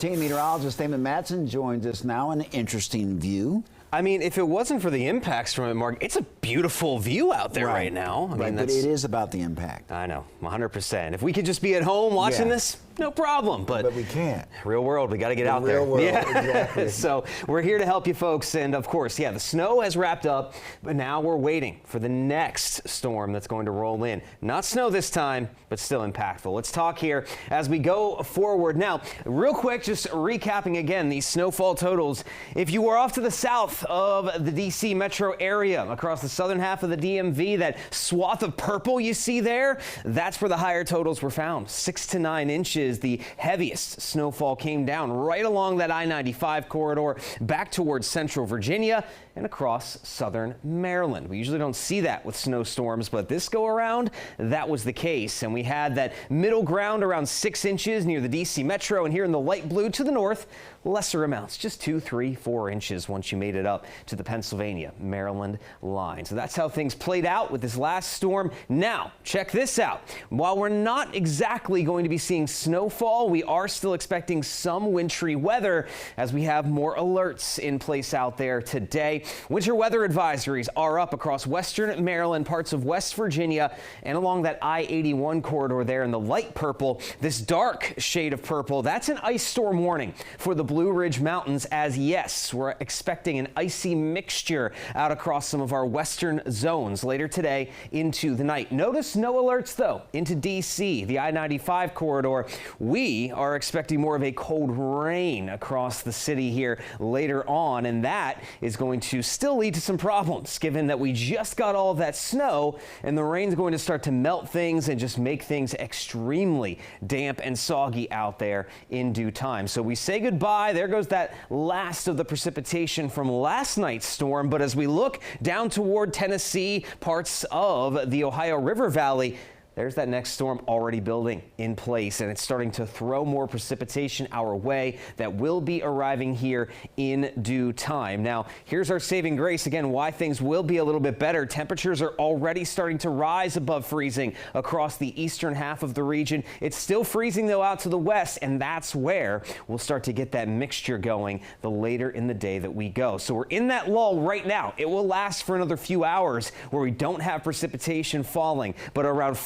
Team meteorologist Damon Madsen joins us now. An interesting view. I mean, if it wasn't for the impacts from it, Mark, it's a beautiful view out there right now. I mean, but it is about the impact. I know, 100%. If we could just be at home watching this, no problem. But we can't. Real world, we got to get out there. Real world, exactly. So we're here to help you folks. And of course, the snow has wrapped up, but now we're waiting for the next storm that's going to roll in. Not snow this time, but still impactful. Let's talk here as we go forward. Now, real quick, just recapping again these snowfall totals. If you were off to the south of the D.C. metro area, across the southern half of the DMV, that swath of purple you see there, that's where the higher totals were found. 6 to 9 inches. The heaviest snowfall came down right along that I-95 corridor back towards central Virginia and across southern Maryland. We usually don't see that with snowstorms, but this go around, that was the case. And we had that middle ground around 6 inches near the D.C. metro, and here in the light blue to the north, lesser amounts, just 2, 3, 4 inches once you made it up to the Pennsylvania, Maryland line. So that's how things played out with this last storm. Now, check this out. While we're not exactly going to be seeing snowfall, we are still expecting some wintry weather as we have more alerts in place out there today. Winter weather advisories are up across western Maryland, parts of West Virginia, and along that I-81 corridor there in the light purple. This dark shade of purple, that's an ice storm warning for the Blue Ridge Mountains, as yes, we're expecting an icy mixture out across some of our western zones later today into the night. Notice no alerts though into D.C., the I-95 corridor. We are expecting more of a cold rain across the city here later on, and that is going to still lead to some problems given that we just got all of that snow and the rain's going to start to melt things and just make things extremely damp and soggy out there in due time. So we say goodbye. There goes that last of the precipitation from last night's storm. But as we look down toward Tennessee, parts of the Ohio River Valley, there's that next storm already building in place, and it's starting to throw more precipitation our way that will be arriving here in due time. Now, here's our saving grace. Again, why things will be a little bit better. Temperatures are already starting to rise above freezing across the eastern half of the region. It's still freezing, though, out to the west, and that's where we'll start to get that mixture going the later in the day that we go. So we're in that lull right now. It will last for another few hours where we don't have precipitation falling, but around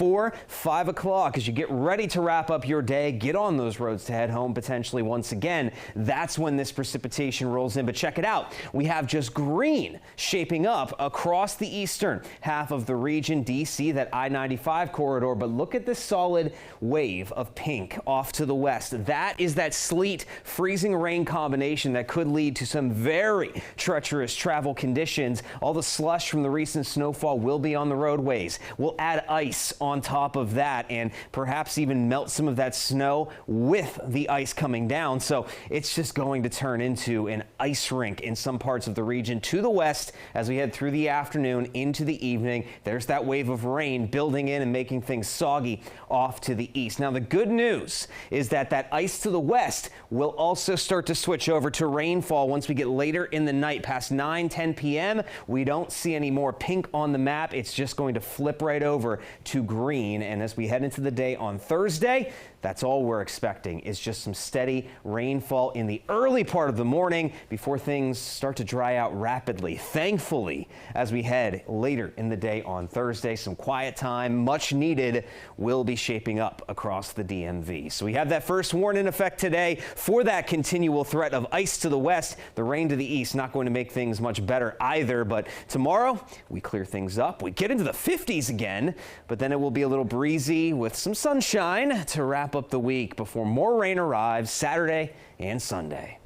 5 o'clock, as you get ready to wrap up your day, get on those roads to head home potentially once again, that's when this precipitation rolls in. But check it out. We have just green shaping up across the eastern half of the region, D.C., that I-95 corridor. But look at this solid wave of pink off to the west. That is that sleet, freezing rain combination that could lead to some very treacherous travel conditions. All the slush from the recent snowfall will be on the roadways. We'll add ice on top of that and perhaps even melt some of that snow with the ice coming down. So it's just going to turn into an ice rink in some parts of the region to the west as we head through the afternoon into the evening. There's that wave of rain building in and making things soggy off to the east. Now, the good news is that that ice to the west will also start to switch over to rainfall once we get later in the night past 9-10 p.m. We don't see any more pink on the map. It's just going to flip right over to green. And as we head into the day on Thursday, that's all we're expecting is just some steady rainfall in the early part of the morning before things start to dry out rapidly. Thankfully, as we head later in the day on Thursday, some quiet time, much needed, will be shaping up across the DMV. So we have that first warning in effect today for that continual threat of ice to the west. The rain to the east not going to make things much better either. But tomorrow we clear things up. We get into the 50s again, but then it will be a little breezy with some sunshine to wrap up the week before more rain arrives Saturday and Sunday.